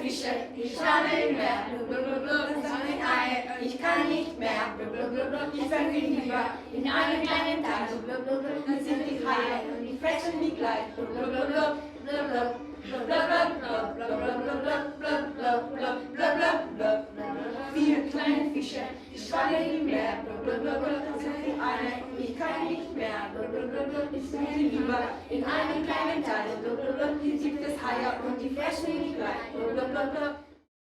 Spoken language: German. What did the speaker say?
Fische, ich schwamme im Meer. Das Ei, ich kann nicht mehr. Ich verfliege lieber in einem kleinen Teil. Dann sind die Haie und die fressen mich gleich. Vier kleine Fische, die schwammen im Meer. Das sind die Ei, ich kann nicht mehr. Ich verfliege lieber in einem kleinen Teil. Hier gibt es Haie und die fressen mich gleich.